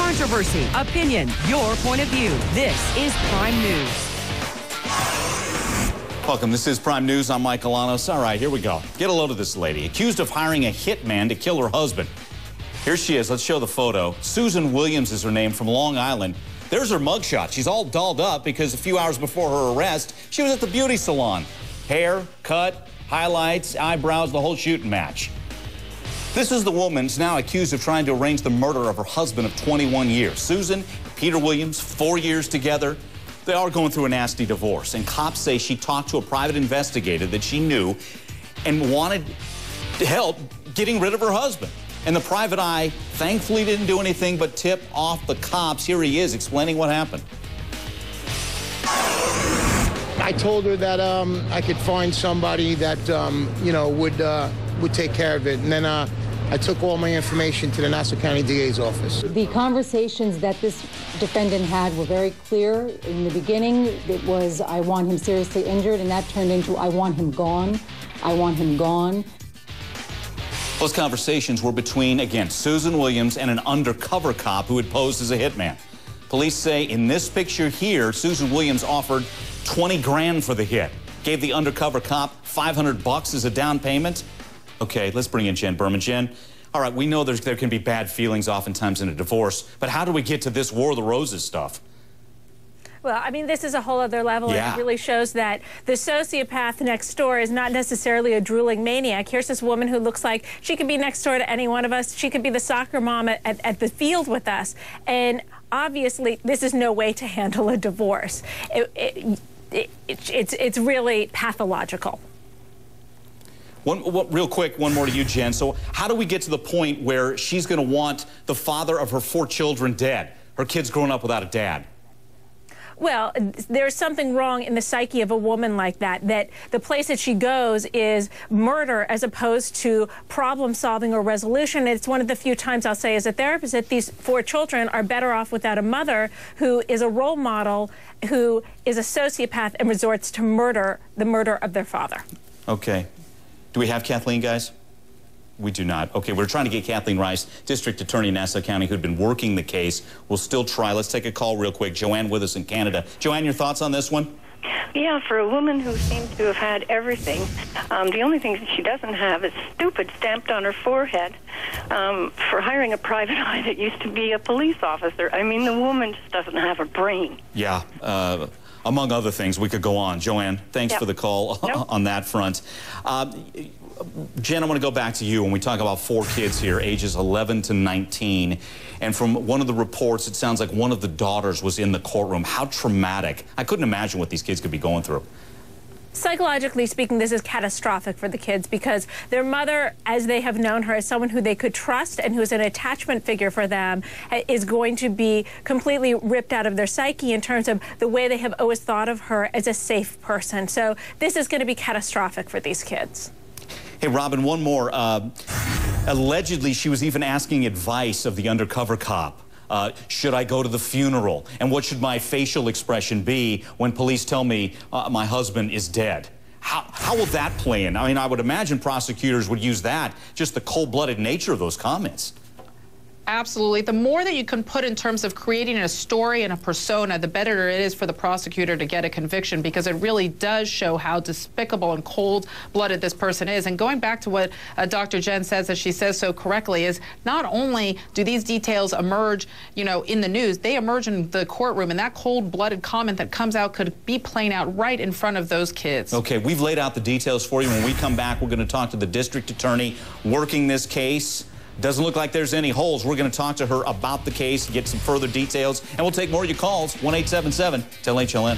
controversy, opinion, your point of view. This is Prime News. Welcome. This is Prime News. I'm Mike Alanos. All right, here we go. Get a load of this lady. Accused of hiring a hitman to kill her husband. Here she is. Let's show the photo. Susan Williams is her name, from Long Island. There's her mugshot. She's all dolled up because a few hours before her arrest, she was at the beauty salon. Hair, cut, highlights, eyebrows, the whole shooting match. This is the woman who's now accused of trying to arrange the murder of her husband of 21 years. Susan and Peter Williams, 4 years together. They are going through a nasty divorce, and cops say she talked to a private investigator that she knew and wanted help getting rid of her husband. And the private eye thankfully didn't do anything but tip off the cops. Here he is explaining what happened. I told her that I could find somebody that, would take care of it. And then I took all my information to the Nassau County DA's office. The conversations that this defendant had were very clear. In the beginning, it was, I want him seriously injured, and that turned into, I want him gone. I want him gone. Those conversations were between, again, Susan Williams and an undercover cop who had posed as a hitman. Police say in this picture here, Susan Williams offered 20 grand for the hit, gave the undercover cop $500 as a down payment. Okay, let's bring in Jen Berman. Jen, all right, we know there can be bad feelings oftentimes in a divorce, but how do we get to this War of the Roses stuff? Well, I mean, this is a whole other level. Yeah. And it really shows that the sociopath next door is not necessarily a drooling maniac. Here's this woman who looks like she could be next door to any one of us. She could be the soccer mom at the field with us. And obviously, this is no way to handle a divorce. It's really pathological. Real quick, one more to you, Jen. So how do we get to the point where she's going to want the father of her 4 children dead? Her kids growing up without a dad. Well, there's something wrong in the psyche of a woman like that the place that she goes is murder as opposed to problem solving or resolution. It's one of the few times I'll say as a therapist that these 4 children are better off without a mother who is a role model, who is a sociopath and resorts to murder, the murder of their father. Okay. Do we have Kathleen, guys? We do not. Okay, we're trying to get Kathleen Rice, District Attorney in Nassau County, who'd been working the case. We'll still try. Let's take a call real quick. Joanne with us in Canada. Joanne, your thoughts on this one? Yeah, for a woman who seems to have had everything, the only thing that she doesn't have is stupid stamped on her forehead for hiring a private eye that used to be a police officer. I mean, the woman just doesn't have a brain. Yeah, among other things, we could go on. Joanne, thanks for the call on that front. Jen, I want to go back to you when we talk about 4 kids here, ages 11 to 19. And from one of the reports, it sounds like one of the daughters was in the courtroom. How traumatic. I couldn't imagine what these kids could be going through. Psychologically speaking, this is catastrophic for the kids because their mother, as they have known her, as someone who they could trust and who is an attachment figure for them, is going to be completely ripped out of their psyche in terms of the way they have always thought of her as a safe person. So this is going to be catastrophic for these kids. Hey, Robin, one more. Allegedly, she was even asking advice of the undercover cop. Should I go to the funeral? And what should my facial expression be when police tell me my husband is dead? How will that play in? I mean, I would imagine prosecutors would use that, just the cold-blooded nature of those comments. Absolutely. The more that you can put in terms of creating a story and a persona, the better it is for the prosecutor to get a conviction, because it really does show how despicable and cold-blooded this person is. And going back to what Dr. Jen says, as she says so correctly, is not only do these details emerge, in the news, they emerge in the courtroom, and that cold-blooded comment that comes out could be playing out right in front of those kids. Okay, we've laid out the details for you. When we come back, we're going to talk to the district attorney working this case. Doesn't look like there's any holes. We're going to talk to her about the case, get some further details, and we'll take more of your calls. 1-877-TEL-HLN.